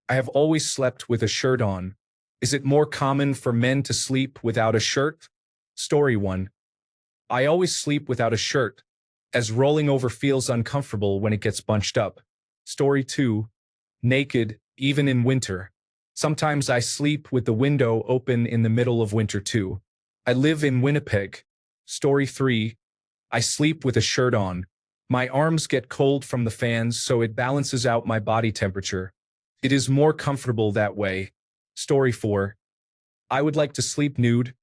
I have always slept with a shirt on. Is it more common for men to sleep without a shirt? Story 1. I always sleep without a shirt, as rolling over feels uncomfortable when it gets bunched up. Story 2. Naked, even in winter. Sometimes I sleep with the window open in the middle of winter too. I live in Winnipeg. Story 3. I sleep with a shirt on. My arms get cold from the fans, so it balances out my body temperature. It is more comfortable that way. Story 4. I would like to sleep nude,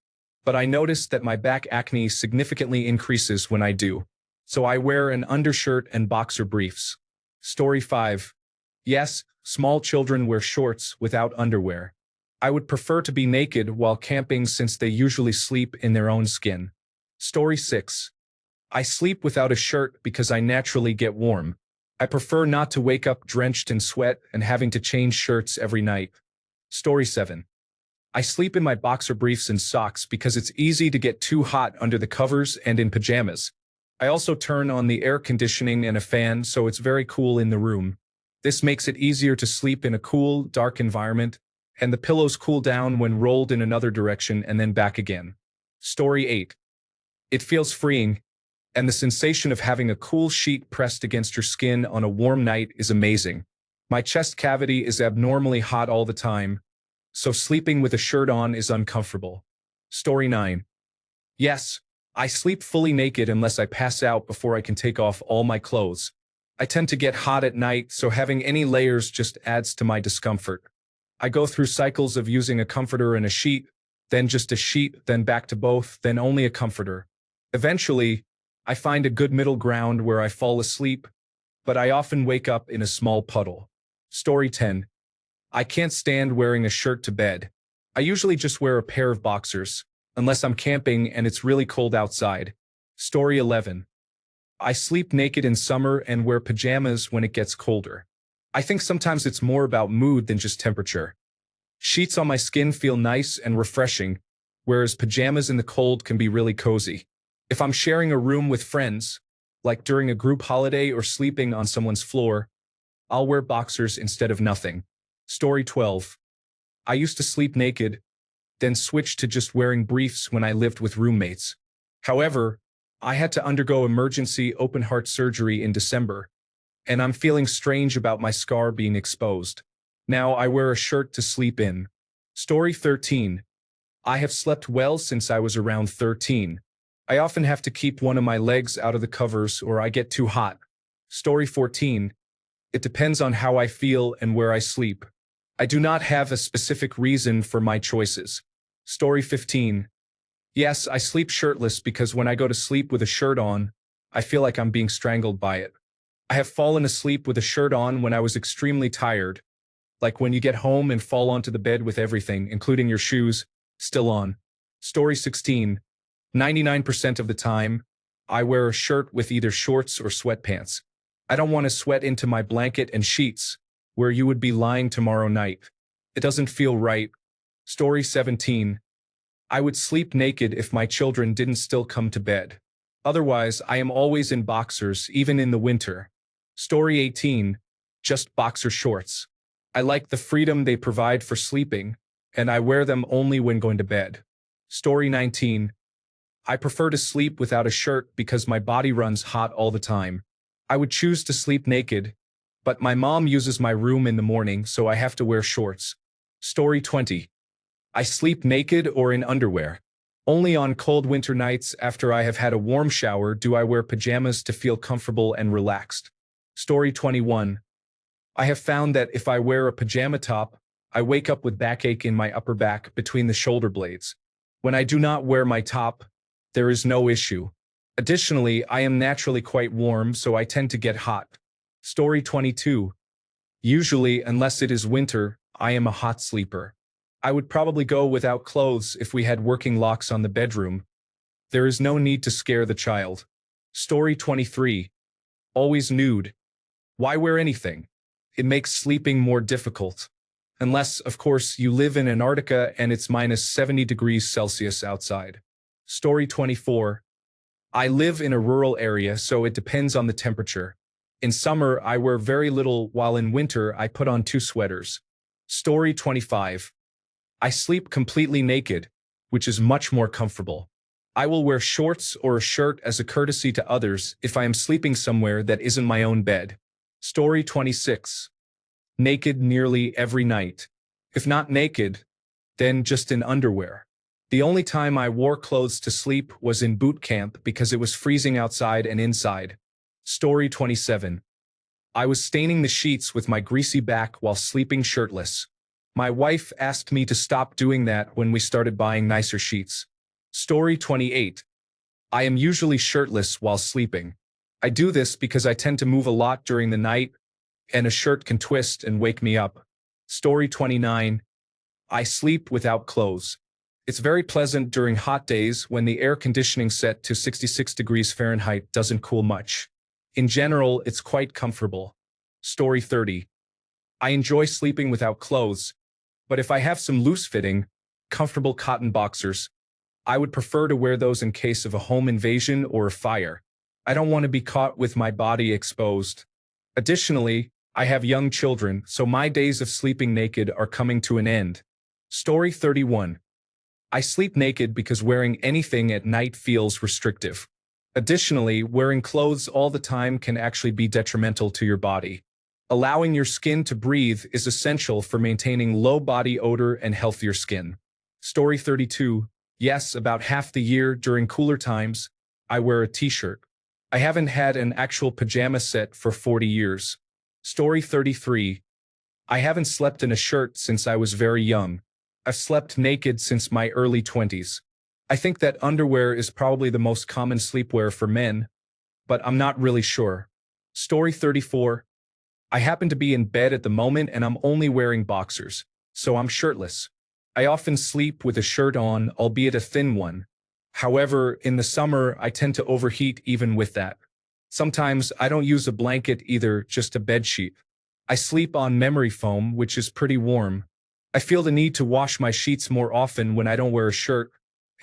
but I notice that my back acne significantly increases when I do. So I wear an undershirt and boxer briefs. Story 5. Yes, small children wear shorts without underwear. I would prefer to be naked while camping since they usually sleep in their own skin. Story 6. I sleep without a shirt because I naturally get warm. I prefer not to wake up drenched in sweat and having to change shirts every night. Story 7. I sleep in my boxer briefs and socks because it's easy to get too hot under the covers and in pajamas. I also turn on the air conditioning and a fan so it's very cool in the room. This makes it easier to sleep in a cool, dark environment, and the pillows cool down when rolled in another direction and then back again. Story 8. It feels freeing, and the sensation of having a cool sheet pressed against your skin on a warm night is amazing. My chest cavity is abnormally hot all the time, so sleeping with a shirt on is uncomfortable. Story 9. Yes, I sleep fully naked unless I pass out before I can take off all my clothes. I tend to get hot at night, so having any layers just adds to my discomfort. I go through cycles of using a comforter and a sheet, then just a sheet, then back to both, then only a comforter. Eventually, I find a good middle ground where I fall asleep, but I often wake up in a small puddle. Story 10. I can't stand wearing a shirt to bed. I usually just wear a pair of boxers, unless I'm camping and it's really cold outside. Story 11. I sleep naked in summer and wear pajamas when it gets colder. I think sometimes it's more about mood than just temperature. Sheets on my skin feel nice and refreshing, whereas pajamas in the cold can be really cozy. If I'm sharing a room with friends, like during a group holiday or sleeping on someone's floor, I'll wear boxers instead of nothing. Story 12. I used to sleep naked, then switched to just wearing briefs when I lived with roommates. However, I had to undergo emergency open-heart surgery in December, and I'm feeling strange about my scar being exposed. Now I wear a shirt to sleep in. Story 13. I have slept well since I was around 13. I often have to keep one of my legs out of the covers or I get too hot. Story 14. It depends on how I feel and where I sleep. I do not have a specific reason for my choices. Story 15. Yes, I sleep shirtless because when I go to sleep with a shirt on, I feel like I'm being strangled by it. I have fallen asleep with a shirt on when I was extremely tired, like when you get home and fall onto the bed with everything, including your shoes, still on. Story 16. 99% of the time, I wear a shirt with either shorts or sweatpants. I don't want to sweat into my blanket and sheets, where you would be lying tomorrow night. It doesn't feel right. Story 17. I would sleep naked if my children didn't still come to bed. Otherwise, I am always in boxers, even in the winter. Story 18. Just boxer shorts. I like the freedom they provide for sleeping, and I wear them only when going to bed. Story 19. I prefer to sleep without a shirt because my body runs hot all the time. I would choose to sleep naked, but my mom uses my room in the morning, so I have to wear shorts. Story 20. I sleep naked or in underwear. Only on cold winter nights after I have had a warm shower do I wear pajamas to feel comfortable and relaxed. Story 21. I have found that if I wear a pajama top, I wake up with backache in my upper back between the shoulder blades. When I do not wear my top, there is no issue. Additionally, I am naturally quite warm, so I tend to get hot. Story 22. Usually, unless it is winter, I am a hot sleeper. I would probably go without clothes if we had working locks on the bedroom. There is no need to scare the child. Story 23. Always nude. Why wear anything? It makes sleeping more difficult. Unless, of course, you live in Antarctica and it's minus 70 degrees Celsius outside. Story 24. I live in a rural area, so it depends on the temperature. In summer, I wear very little, while in winter, I put on 2 sweaters. Story 25. I sleep completely naked, which is much more comfortable. I will wear shorts or a shirt as a courtesy to others if I am sleeping somewhere that isn't my own bed. Story 26. Naked nearly every night. If not naked, then just in underwear. The only time I wore clothes to sleep was in boot camp because it was freezing outside and inside. Story 27. I was staining the sheets with my greasy back while sleeping shirtless. My wife asked me to stop doing that when we started buying nicer sheets. Story 28. I am usually shirtless while sleeping. I do this because I tend to move a lot during the night, and a shirt can twist and wake me up. Story 29. I sleep without clothes. It's very pleasant during hot days when the air conditioning set to 66 degrees Fahrenheit doesn't cool much. In general, it's quite comfortable. Story 30. I enjoy sleeping without clothes, but if I have some loose-fitting, comfortable cotton boxers, I would prefer to wear those in case of a home invasion or a fire. I don't want to be caught with my body exposed. Additionally, I have young children, so my days of sleeping naked are coming to an end. Story 31. I sleep naked because wearing anything at night feels restrictive. Additionally, wearing clothes all the time can actually be detrimental to your body. Allowing your skin to breathe is essential for maintaining low body odor and healthier skin. Story 32. Yes, about half the year during cooler times, I wear a t-shirt. I haven't had an actual pajama set for 40 years. Story 33. I haven't slept in a shirt since I was very young. I've slept naked since my early 20s. I think that underwear is probably the most common sleepwear for men, but I'm not really sure. Story 34. I happen to be in bed at the moment and I'm only wearing boxers, so I'm shirtless. I often sleep with a shirt on, albeit a thin one. However, in the summer, I tend to overheat even with that. Sometimes I don't use a blanket either, just a bedsheet. I sleep on memory foam, which is pretty warm. I feel the need to wash my sheets more often when I don't wear a shirt,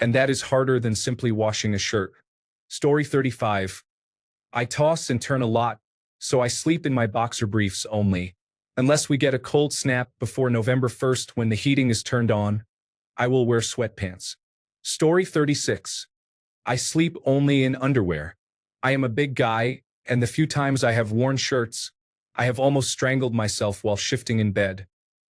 and that is harder than simply washing a shirt. Story 35. I toss and turn a lot, so I sleep in my boxer briefs only. Unless we get a cold snap before November 1st when the heating is turned on, I will wear sweatpants. Story 36. I sleep only in underwear. I am a big guy, and the few times I have worn shirts, I have almost strangled myself while shifting in bed.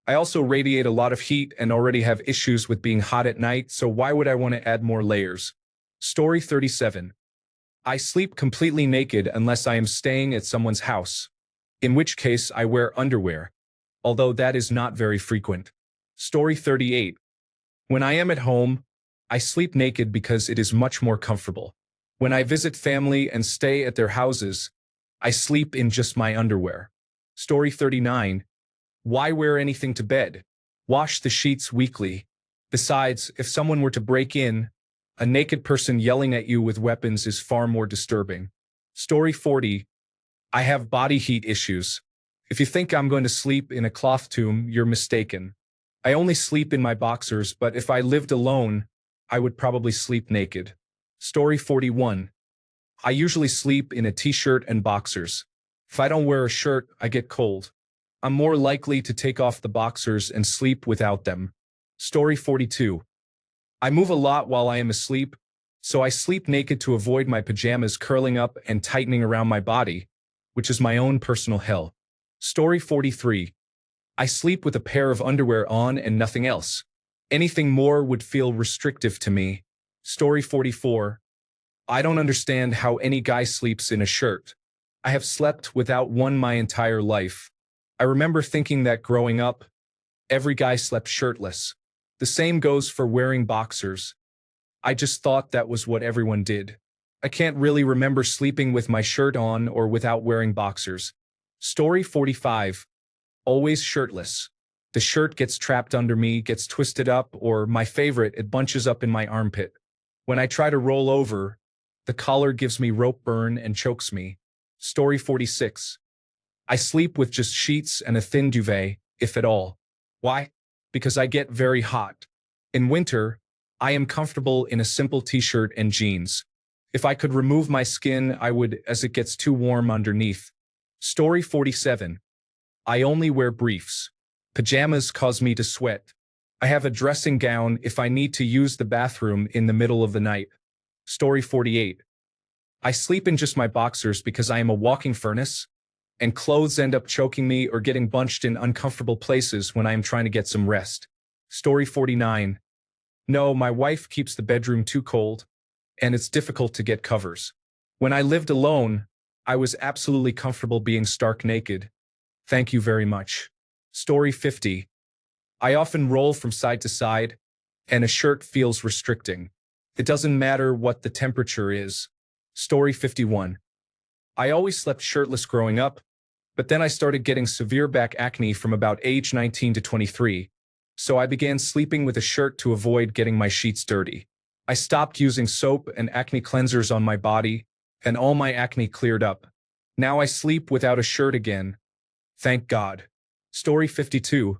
I also radiate a lot of heat and already have issues with being hot at night, so why would I want to add more layers? Story 37. I sleep completely naked unless I am staying at someone's house, in which case I wear underwear, although that is not very frequent. Story 38. When I am at home, I sleep naked because it is much more comfortable. When I visit family and stay at their houses, I sleep in just my underwear. Story 39. Why wear anything to bed? Wash the sheets weekly. Besides, if someone were to break in, a naked person yelling at you with weapons is far more disturbing. Story 40. I have body heat issues. If you think I'm going to sleep in a cloth tomb, you're mistaken. I only sleep in my boxers, but if I lived alone, I would probably sleep naked. Story 41. I usually sleep in a t-shirt and boxers. If I don't wear a shirt, I get cold. I'm more likely to take off the boxers and sleep without them. Story 42. I move a lot while I am asleep, so I sleep naked to avoid my pajamas curling up and tightening around my body, which is my own personal hell. Story 43. I sleep with a pair of underwear on and nothing else. Anything more would feel restrictive to me. Story 44. I don't understand how any guy sleeps in a shirt. I have slept without one my entire life. I remember thinking that growing up, every guy slept shirtless. The same goes for wearing boxers. I just thought that was what everyone did. I can't really remember sleeping with my shirt on or without wearing boxers. Story 45. Always shirtless. The shirt gets trapped under me, gets twisted up, or my favorite, it bunches up in my armpit. When I try to roll over, the collar gives me rope burn and chokes me. Story 46. I sleep with just sheets and a thin duvet, if at all. Why? Because I get very hot. In winter, I am comfortable in a simple t-shirt and jeans. If I could remove my skin, I would, as it gets too warm underneath. Story 47. I only wear briefs. Pajamas cause me to sweat. I have a dressing gown if I need to use the bathroom in the middle of the night. Story 48. I sleep in just my boxers because I am a walking furnace, and clothes end up choking me or getting bunched in uncomfortable places when I am trying to get some rest. Story 49. No, my wife keeps the bedroom too cold, and it's difficult to get covers. When I lived alone, I was absolutely comfortable being stark naked. Thank you very much. Story 50. I often roll from side to side, and a shirt feels restricting. It doesn't matter what the temperature is. Story 51. I always slept shirtless growing up, but then I started getting severe back acne from about age 19 to 23, so I began sleeping with a shirt to avoid getting my sheets dirty. I stopped using soap and acne cleansers on my body, and all my acne cleared up. Now I sleep without a shirt again. Thank God. Story 52.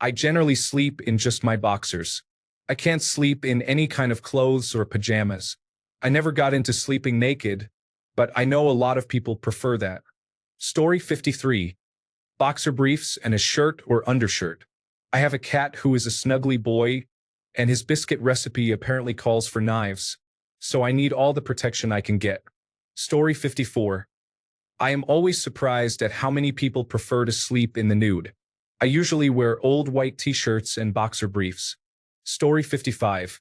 I generally sleep in just my boxers. I can't sleep in any kind of clothes or pajamas. I never got into sleeping naked, but I know a lot of people prefer that. Story 53. Boxer briefs and a shirt or undershirt. I have a cat who is a snuggly boy, and his biscuit recipe apparently calls for knives, so I need all the protection I can get. Story 54. I am always surprised at how many people prefer to sleep in the nude. I usually wear old white t-shirts and boxer briefs. Story 55.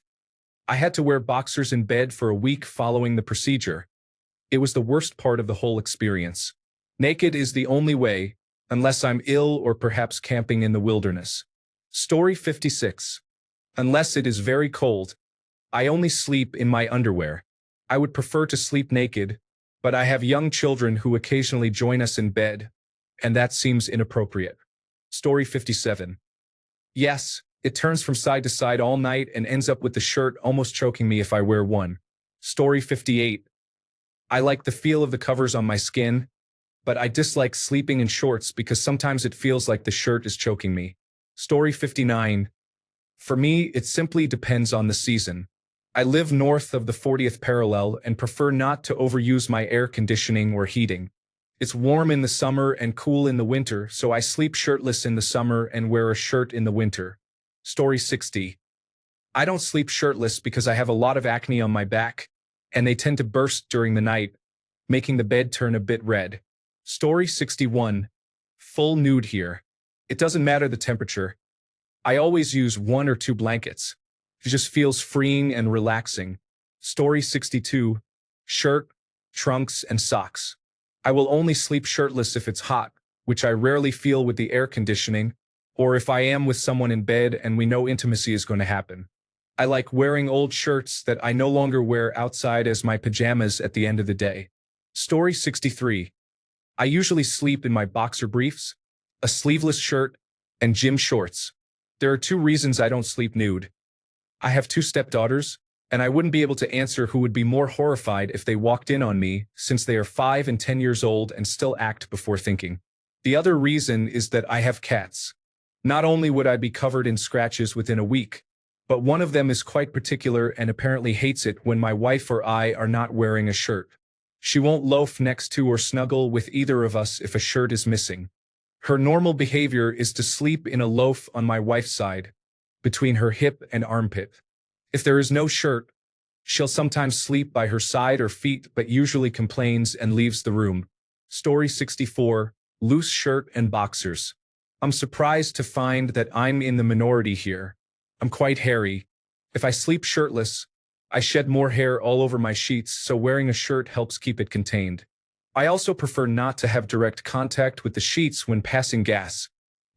I had to wear boxers in bed for a week following the procedure. It was the worst part of the whole experience. Naked is the only way, unless I'm ill or perhaps camping in the wilderness. Story 56. Unless it is very cold, I only sleep in my underwear. I would prefer to sleep naked, but I have young children who occasionally join us in bed, and that seems inappropriate. Story 57. Yes, it turns from side to side all night and ends up with the shirt almost choking me if I wear one. Story 58. I like the feel of the covers on my skin, but I dislike sleeping in shorts because sometimes it feels like the shirt is choking me. Story 59. For me, it simply depends on the season. I live north of the 40th parallel and prefer not to overuse my air conditioning or heating. It's warm in the summer and cool in the winter, so I sleep shirtless in the summer and wear a shirt in the winter. Story 60. I don't sleep shirtless because I have a lot of acne on my back, and they tend to burst during the night, making the bed turn a bit red. Story 61. Full nude here. It doesn't matter the temperature. I always use 1 or 2 blankets. It just feels freeing and relaxing. Story 62. Shirt, trunks, and socks. I will only sleep shirtless if it's hot, which I rarely feel with the air conditioning, or if I am with someone in bed and we know intimacy is going to happen. I like wearing old shirts that I no longer wear outside as my pajamas at the end of the day. Story 63. I usually sleep in my boxer briefs, a sleeveless shirt, and gym shorts. There are 2 reasons I don't sleep nude. I have 2 stepdaughters, and I wouldn't be able to answer who would be more horrified if they walked in on me, since they are 5 and 10 years old and still act before thinking. The other reason is that I have cats. Not only would I be covered in scratches within a week, but one of them is quite particular and apparently hates it when my wife or I are not wearing a shirt. She won't loaf next to or snuggle with either of us if a shirt is missing. Her normal behavior is to sleep in a loaf on my wife's side, between her hip and armpit. If there is no shirt, she'll sometimes sleep by her side or feet but usually complains and leaves the room. Story 64. Loose shirt and boxers. I'm surprised to find that I'm in the minority here. I'm quite hairy. If I sleep shirtless, I shed more hair all over my sheets, so wearing a shirt helps keep it contained. I also prefer not to have direct contact with the sheets when passing gas,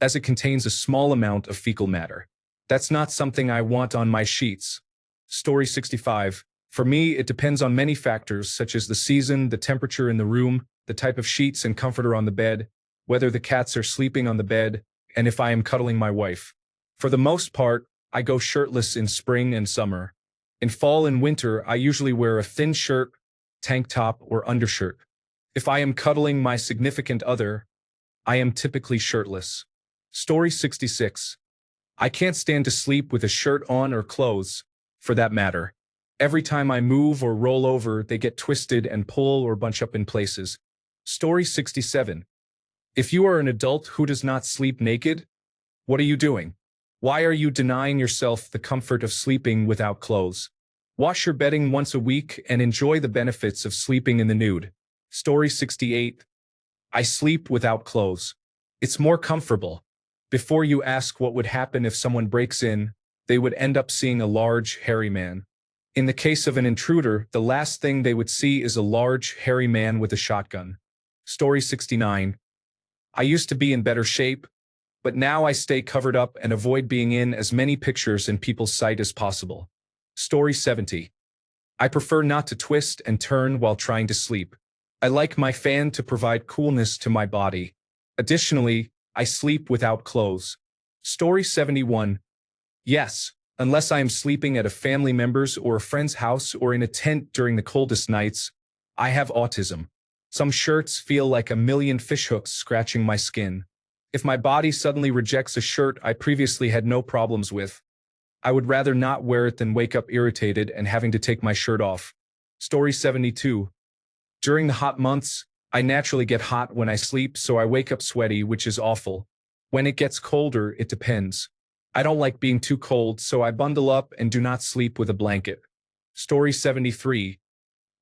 as it contains a small amount of fecal matter. That's not something I want on my sheets. Story 65. For me, it depends on many factors such as the season, the temperature in the room, the type of sheets and comforter on the bed, whether the cats are sleeping on the bed, and if I am cuddling my wife. For the most part, I go shirtless in spring and summer. In fall and winter, I usually wear a thin shirt, tank top, or undershirt. If I am cuddling my significant other, I am typically shirtless. Story 66. I can't stand to sleep with a shirt on or clothes, for that matter. Every time I move or roll over, they get twisted and pull or bunch up in places. Story 67. If you are an adult who does not sleep naked, What are you doing? Why are you denying yourself the comfort of sleeping without clothes? Wash your bedding once a week and enjoy the benefits of sleeping in the nude. Story 68. I sleep without clothes. It's more comfortable. Before you ask what would happen if someone breaks in, they would end up seeing a large, hairy man. In the case of an intruder, the last thing they would see is a large, hairy man with a shotgun. Story 69. I used to be in better shape, but now I stay covered up and avoid being in as many pictures in people's sight as possible. Story 70. I prefer not to twist and turn while trying to sleep. I like my fan to provide coolness to my body. Additionally, I sleep without clothes. Story 71. Yes, unless I am sleeping at a family member's or a friend's house or in a tent during the coldest nights, I have autism. Some shirts feel like a million fishhooks scratching my skin. If my body suddenly rejects a shirt I previously had no problems with, I would rather not wear it than wake up irritated and having to take my shirt off. Story 72. During the hot months, I naturally get hot when I sleep, so I wake up sweaty, which is awful. When it gets colder, it depends. I don't like being too cold, so I bundle up and do not sleep with a blanket. Story 73.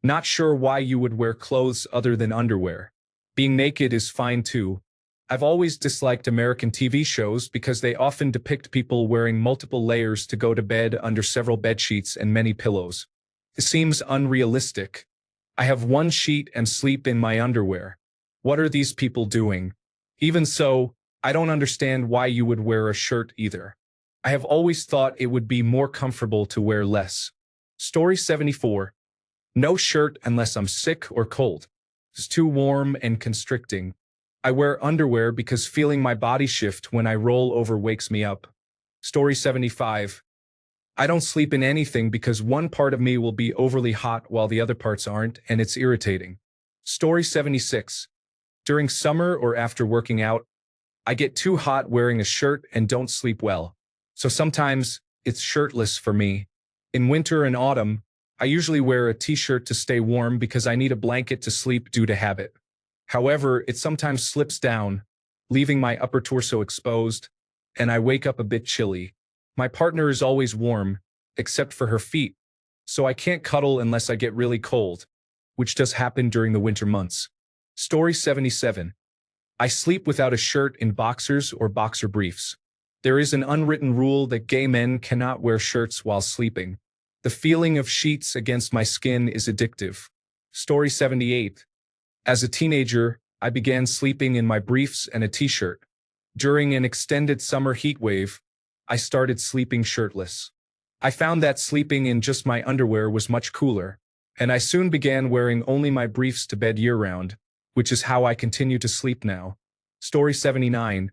Not sure why you would wear clothes other than underwear. Being naked is fine too. I've always disliked American TV shows because they often depict people wearing multiple layers to go to bed under several bedsheets and many pillows. It seems unrealistic. I have one sheet and sleep in my underwear. What are these people doing? Even so, I don't understand why you would wear a shirt either. I have always thought it would be more comfortable to wear less. Story 74. No shirt unless I'm sick or cold. It's too warm and constricting. I wear underwear because feeling my body shift when I roll over wakes me up. Story 75. I don't sleep in anything because one part of me will be overly hot while the other parts aren't, and it's irritating. Story 76. During summer or after working out, I get too hot wearing a shirt and don't sleep well. So sometimes it's shirtless for me. In winter and autumn, I usually wear a t-shirt to stay warm because I need a blanket to sleep due to habit. However, it sometimes slips down, leaving my upper torso exposed, and I wake up a bit chilly. My partner is always warm, except for her feet, so I can't cuddle unless I get really cold, which does happen during the winter months. Story 77. I sleep without a shirt in boxers or boxer briefs. There is an unwritten rule that gay men cannot wear shirts while sleeping. The feeling of sheets against my skin is addictive. Story 78. As a teenager, I began sleeping in my briefs and a t-shirt. During an extended summer heat wave, I started sleeping shirtless. I found that sleeping in just my underwear was much cooler, and I soon began wearing only my briefs to bed year-round, which is how I continue to sleep now. Story 79.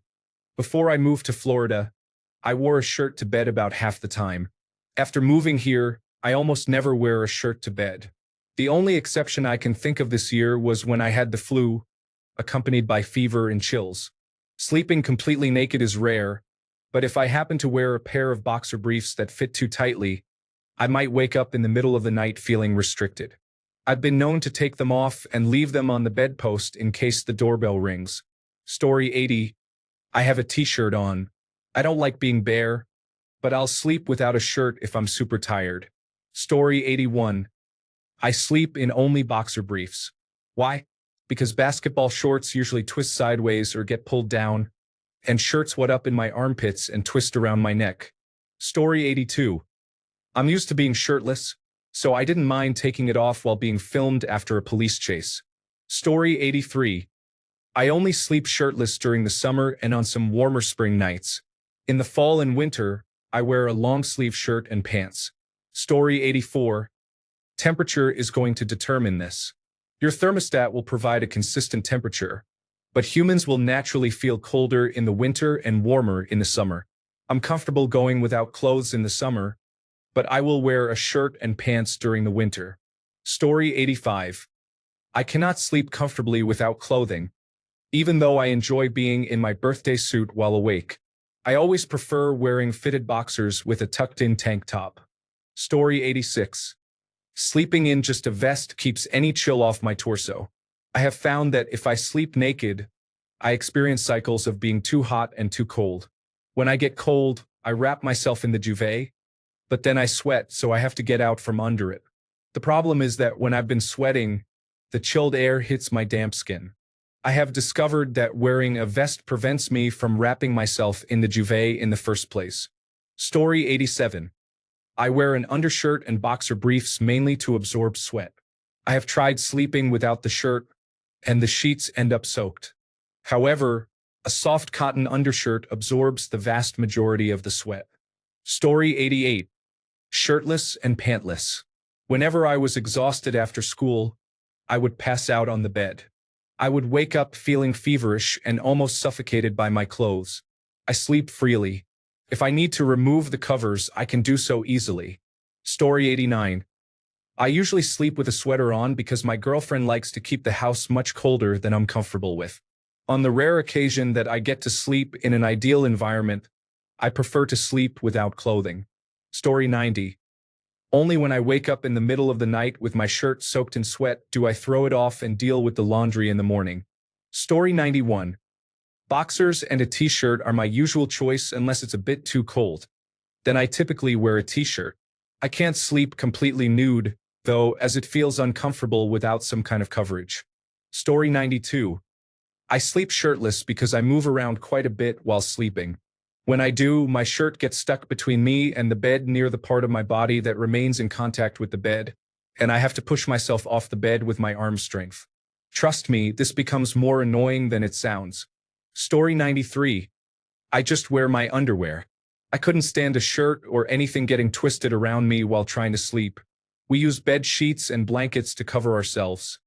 Before I moved to Florida, I wore a shirt to bed about half the time. After moving here, I almost never wear a shirt to bed. The only exception I can think of this year was when I had the flu, accompanied by fever and chills. Sleeping completely naked is rare, but if I happen to wear a pair of boxer briefs that fit too tightly, I might wake up in the middle of the night feeling restricted. I've been known to take them off and leave them on the bedpost in case the doorbell rings. Story 80. I have a t-shirt on. I don't like being bare, but I'll sleep without a shirt if I'm super tired. Story 81. I sleep in only boxer briefs. Why? Because basketball shorts usually twist sideways or get pulled down, and shirts wad up in my armpits and twist around my neck. Story 82. I'm used to being shirtless, so I didn't mind taking it off while being filmed after a police chase. Story 83. I only sleep shirtless during the summer and on some warmer spring nights. In the fall and winter, I wear a long-sleeve shirt and pants. Story 84. Temperature is going to determine this. Your thermostat will provide a consistent temperature, but humans will naturally feel colder in the winter and warmer in the summer. I'm comfortable going without clothes in the summer, but I will wear a shirt and pants during the winter. Story 85. I cannot sleep comfortably without clothing, even though I enjoy being in my birthday suit while awake. I always prefer wearing fitted boxers with a tucked-in tank top. Story 86. Sleeping in just a vest keeps any chill off my torso. I have found that if I sleep naked, I experience cycles of being too hot and too cold. When I get cold, I wrap myself in the duvet, but then I sweat, so I have to get out from under it. The problem is that when I've been sweating, the chilled air hits my damp skin. I have discovered that wearing a vest prevents me from wrapping myself in the duvet in the first place. Story 87. I wear an undershirt and boxer briefs mainly to absorb sweat. I have tried sleeping without the shirt, and the sheets end up soaked. However, a soft cotton undershirt absorbs the vast majority of the sweat. Story 88. Shirtless and pantless. Whenever I was exhausted after school, I would pass out on the bed. I would wake up feeling feverish and almost suffocated by my clothes. I sleep freely. If I need to remove the covers, I can do so easily. Story 89. I usually sleep with a sweater on because my girlfriend likes to keep the house much colder than I'm comfortable with. On the rare occasion that I get to sleep in an ideal environment, I prefer to sleep without clothing. Story 90. Only when I wake up in the middle of the night with my shirt soaked in sweat do I throw it off and deal with the laundry in the morning. Story 91. Boxers and a t-shirt are my usual choice unless it's a bit too cold. Then I typically wear a t-shirt. I can't sleep completely nude, though, as it feels uncomfortable without some kind of coverage. Story 92. I sleep shirtless because I move around quite a bit while sleeping. When I do, my shirt gets stuck between me and the bed near the part of my body that remains in contact with the bed, and I have to push myself off the bed with my arm strength. Trust me, this becomes more annoying than it sounds. Story 93. I just wear my underwear. I couldn't stand a shirt or anything getting twisted around me while trying to sleep. We use bed sheets and blankets to cover ourselves.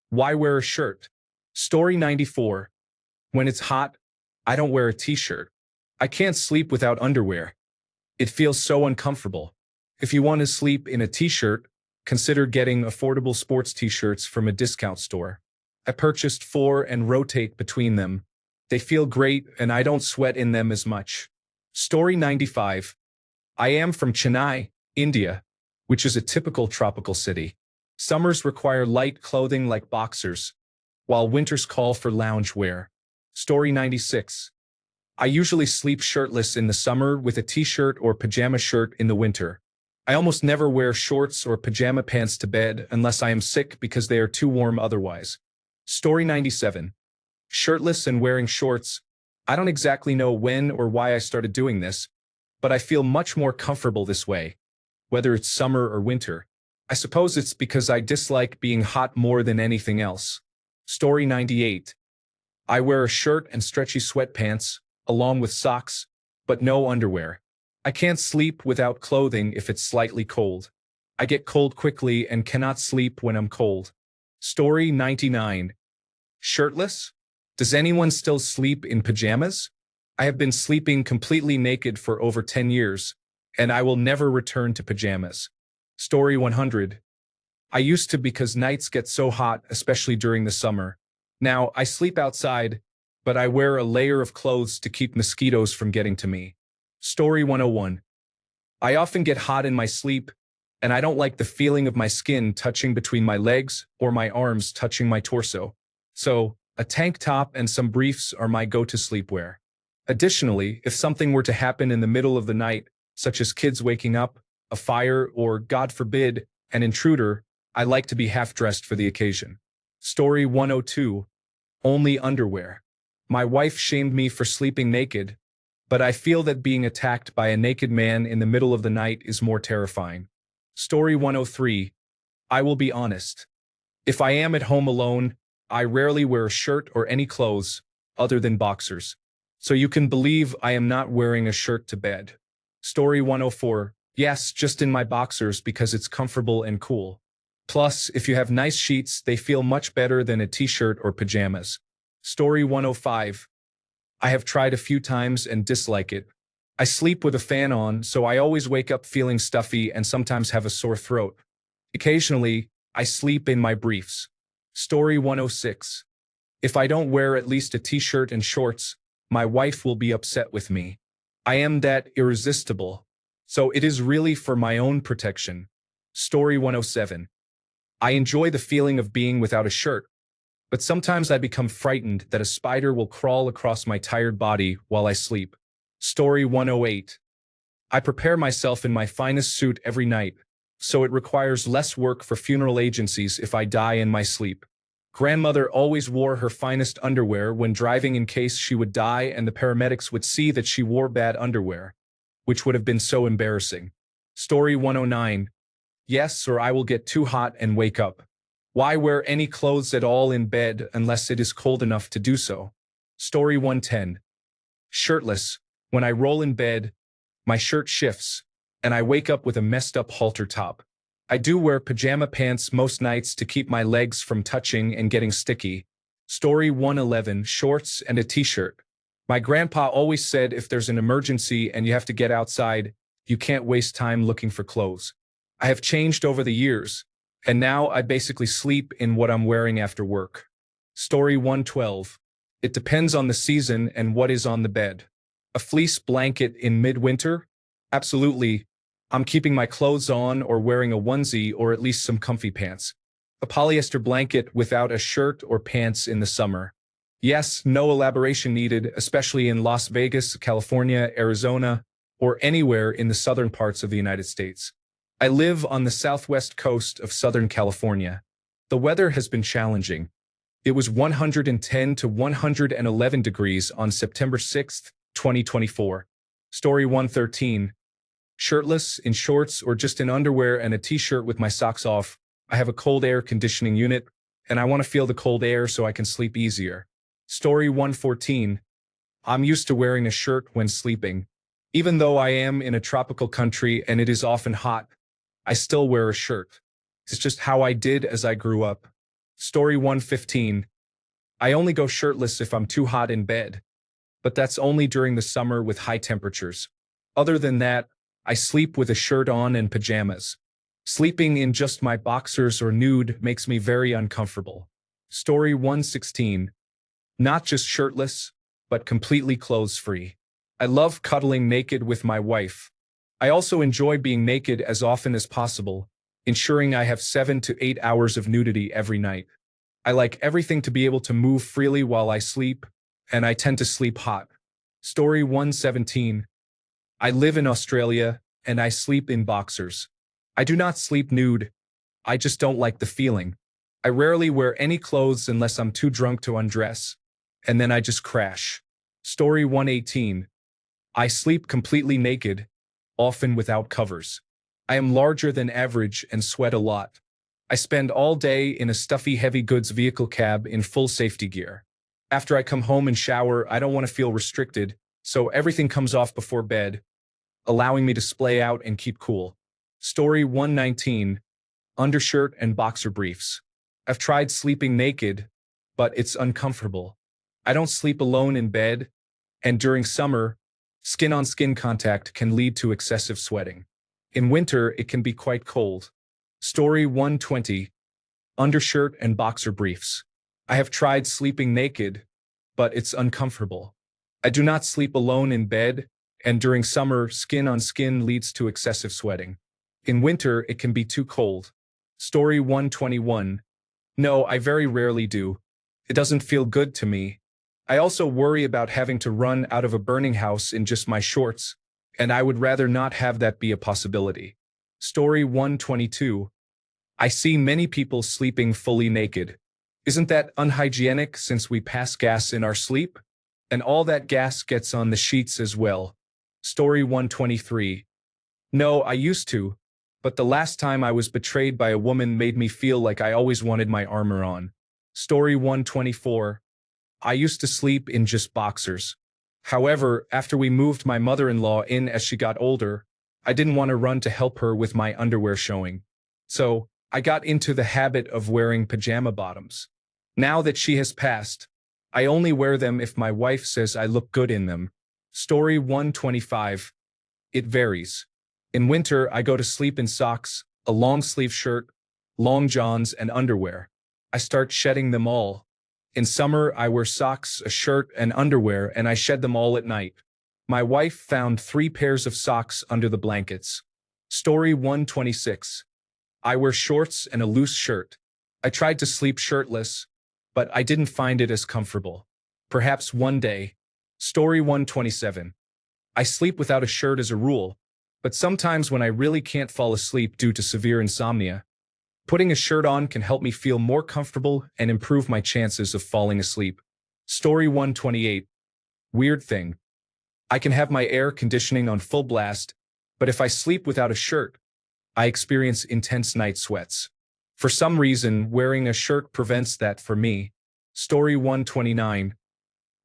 Why wear a shirt? Story 94. When it's hot, I don't wear a t-shirt. I can't sleep without underwear. It feels so uncomfortable. If you want to sleep in a t-shirt, consider getting affordable sports t-shirts from a discount store. I purchased 4 and rotate between them. They feel great and I don't sweat in them as much. Story 95. I am from Chennai, India, which is a typical tropical city. Summers require light clothing like boxers, while winters call for lounge wear. Story 96. I usually sleep shirtless in the summer with a t-shirt or pajama shirt in the winter. I almost never wear shorts or pajama pants to bed unless I am sick because they are too warm otherwise. Story 97. Shirtless and wearing shorts. I don't exactly know when or why I started doing this, but I feel much more comfortable this way, whether it's summer or winter. I suppose it's because I dislike being hot more than anything else. Story 98. I wear a shirt and stretchy sweatpants, along with socks, but no underwear. I can't sleep without clothing if it's slightly cold. I get cold quickly and cannot sleep when I'm cold. Story 99. Shirtless? Does anyone still sleep in pajamas? I have been sleeping completely naked for over 10 years, and I will never return to pajamas. Story 100. I used to because nights get so hot, especially during the summer. Now, I sleep outside, but I wear a layer of clothes to keep mosquitoes from getting to me. Story 101. I often get hot in my sleep, and I don't like the feeling of my skin touching between my legs or my arms touching my torso. So, a tank top and some briefs are my go-to sleepwear. Additionally, if something were to happen in the middle of the night, such as kids waking up, a fire, or, God forbid, an intruder, I like to be half-dressed for the occasion. Story 102. Only underwear. My wife shamed me for sleeping naked, but I feel that being attacked by a naked man in the middle of the night is more terrifying. Story 103. I will be honest. If I am at home alone, I rarely wear a shirt or any clothes other than boxers. So you can believe I am not wearing a shirt to bed. Story 104. Yes, just in my boxers because it's comfortable and cool. Plus, if you have nice sheets, they feel much better than a t-shirt or pajamas. Story 105. I have tried a few times and dislike it. I sleep with a fan on, so I always wake up feeling stuffy and sometimes have a sore throat. Occasionally, I sleep in my briefs. Story 106. If I don't wear at least a t-shirt and shorts, my wife will be upset with me. I am that irresistible. So it is really for my own protection. Story 107. I enjoy the feeling of being without a shirt, but sometimes I become frightened that a spider will crawl across my tired body while I sleep. Story 108. I prepare myself in my finest suit every night, so it requires less work for funeral agencies if I die in my sleep. Grandmother always wore her finest underwear when driving in case she would die and the paramedics would see that she wore bad underwear, which would have been so embarrassing. Story 109. Yes, or I will get too hot and wake up. Why wear any clothes at all in bed unless it is cold enough to do so? Story 110. Shirtless. When I roll in bed, my shirt shifts, and I wake up with a messed up halter top. I do wear pajama pants most nights to keep my legs from touching and getting sticky. Story 111. Shorts and a t-shirt. My grandpa always said if there's an emergency and you have to get outside, you can't waste time looking for clothes. I have changed over the years, and now I basically sleep in what I'm wearing after work. Story 112. It depends on the season and what is on the bed. A fleece blanket in midwinter? Absolutely. I'm keeping my clothes on or wearing a onesie or at least some comfy pants. A polyester blanket without a shirt or pants in the summer. Yes, no elaboration needed, especially in Las Vegas, California, Arizona, or anywhere in the southern parts of the United States. I live on the southwest coast of Southern California. The weather has been challenging. It was 110 to 111 degrees on September 6, 2024. Story 113. Shirtless, in shorts, or just in underwear and a t-shirt with my socks off. I have a cold air conditioning unit, and I want to feel the cold air so I can sleep easier. Story 114. I'm used to wearing a shirt when sleeping. Even though I am in a tropical country and it is often hot, I still wear a shirt. It's just how I did as I grew up. Story 115. I only go shirtless if I'm too hot in bed, but that's only during the summer with high temperatures. Other than that, I sleep with a shirt on and pajamas. Sleeping in just my boxers or nude makes me very uncomfortable. Story 116. Not just shirtless, but completely clothes-free. I love cuddling naked with my wife. I also enjoy being naked as often as possible, ensuring I have 7 to 8 hours of nudity every night. I like everything to be able to move freely while I sleep, and I tend to sleep hot. Story 117. I live in Australia, and I sleep in boxers. I do not sleep nude. I just don't like the feeling. I rarely wear any clothes unless I'm too drunk to undress, and then I just crash. Story 118. I sleep completely naked, often without covers. I am larger than average and sweat a lot. I spend all day in a stuffy heavy goods vehicle cab in full safety gear. After I come home and shower, I don't want to feel restricted, so everything comes off before bed, allowing me to splay out and keep cool. Story 119. Undershirt and boxer briefs. I've tried sleeping naked, but it's uncomfortable. I don't sleep alone in bed, and during summer, skin-on-skin contact can lead to excessive sweating. In winter, it can be quite cold. Story 120. Undershirt and boxer briefs. I have tried sleeping naked, but it's uncomfortable. I do not sleep alone in bed, and during summer, skin-on-skin leads to excessive sweating. In winter, it can be too cold. Story 121. No, I very rarely do. It doesn't feel good to me. I also worry about having to run out of a burning house in just my shorts, and I would rather not have that be a possibility. Story 122. I see many people sleeping fully naked. Isn't that unhygienic since we pass gas in our sleep? And all that gas gets on the sheets as well. Story 123. No, I used to, but the last time I was betrayed by a woman made me feel like I always wanted my armor on. Story 124. I used to sleep in just boxers. However, after we moved my mother-in-law in as she got older, I didn't want to run to help her with my underwear showing. So, I got into the habit of wearing pajama bottoms. Now that she has passed, I only wear them if my wife says I look good in them. Story 125. It varies. In winter, I go to sleep in socks, a long-sleeve shirt, long johns, and underwear. I start shedding them all. In summer, I wear socks, a shirt, and underwear, and I shed them all at night. My wife found 3 pairs of socks under the blankets. Story 126. I wear shorts and a loose shirt. I tried to sleep shirtless, but I didn't find it as comfortable. Perhaps one day. Story 127. I sleep without a shirt as a rule, but sometimes when I really can't fall asleep due to severe insomnia, putting a shirt on can help me feel more comfortable and improve my chances of falling asleep. Story 128. Weird thing. I can have my air conditioning on full blast, but if I sleep without a shirt, I experience intense night sweats. For some reason, wearing a shirt prevents that for me. Story 129.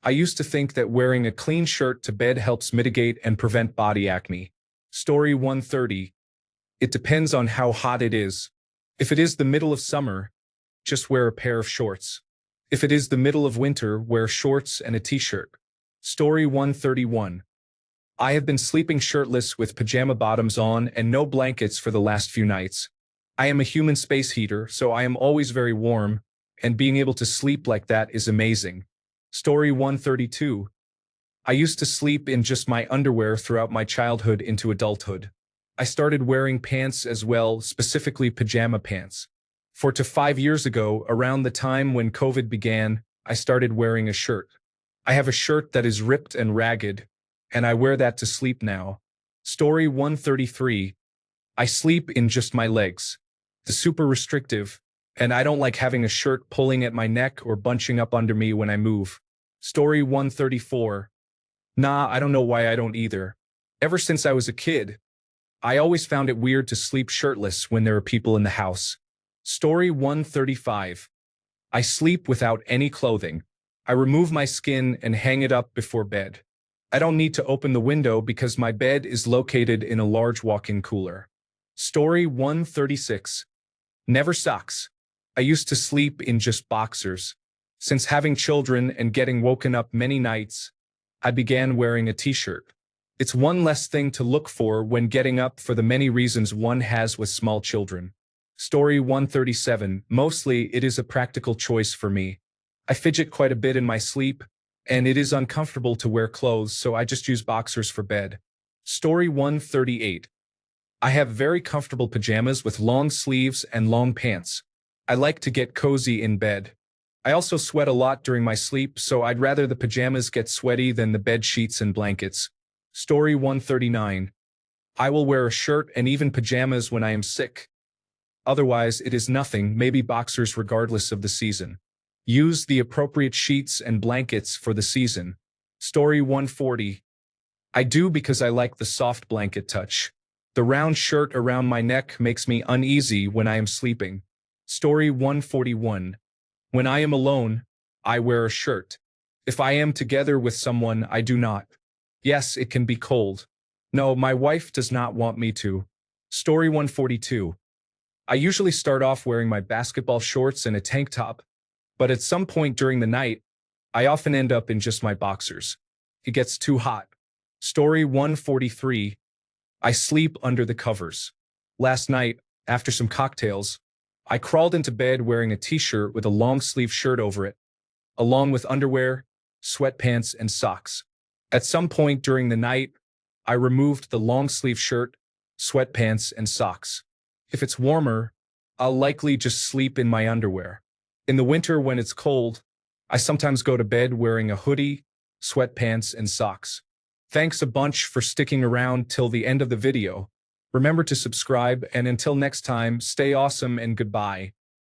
I used to think that wearing a clean shirt to bed helps mitigate and prevent body acne. Story 130. It depends on how hot it is. If it is the middle of summer, just wear a pair of shorts. If it is the middle of winter, wear shorts and a t-shirt. Story 131. I have been sleeping shirtless with pajama bottoms on and no blankets for the last few nights. I am a human space heater, so I am always very warm, and being able to sleep like that is amazing. Story 132. I used to sleep in just my underwear throughout my childhood into adulthood. I started wearing pants as well, specifically pajama pants. 4 to 5 years ago, around the time when COVID began, I started wearing a shirt. I have a shirt that is ripped and ragged, and I wear that to sleep now. Story 133. I sleep in just my legs. It's super restrictive, and I don't like having a shirt pulling at my neck or bunching up under me when I move. Story 134. Nah, I don't know why I don't either. Ever since I was a kid, I always found it weird to sleep shirtless when there are people in the house. Story 135. I sleep without any clothing. I remove my skin and hang it up before bed. I don't need to open the window because my bed is located in a large walk-in cooler. Story 136. Never socks. I used to sleep in just boxers. Since having children and getting woken up many nights, I began wearing a t-shirt. It's one less thing to look for when getting up for the many reasons one has with small children. Story 137. Mostly, it is a practical choice for me. I fidget quite a bit in my sleep, and it is uncomfortable to wear clothes, so I just use boxers for bed. Story 138. I have very comfortable pajamas with long sleeves and long pants. I like to get cozy in bed. I also sweat a lot during my sleep, so I'd rather the pajamas get sweaty than the bed sheets and blankets. Story 139. I will wear a shirt and even pajamas when I am sick. Otherwise, it is nothing, maybe boxers regardless of the season. Use the appropriate sheets and blankets for the season. Story 140. I do because I like the soft blanket touch. The round shirt around my neck makes me uneasy when I am sleeping. Story 141. When I am alone, I wear a shirt. If I am together with someone, I do not. Yes, it can be cold. No, my wife does not want me to. Story 142. I usually start off wearing my basketball shorts and a tank top, but at some point during the night, I often end up in just my boxers. It gets too hot. Story 143. I sleep under the covers. Last night, after some cocktails, I crawled into bed wearing a t-shirt with a long-sleeve shirt over it, along with underwear, sweatpants, and socks. At some point during the night, I removed the long-sleeve shirt, sweatpants, and socks. If it's warmer, I'll likely just sleep in my underwear. In the winter when it's cold, I sometimes go to bed wearing a hoodie, sweatpants, and socks. Thanks a bunch for sticking around till the end of the video. Remember to subscribe, and until next time, stay awesome and goodbye.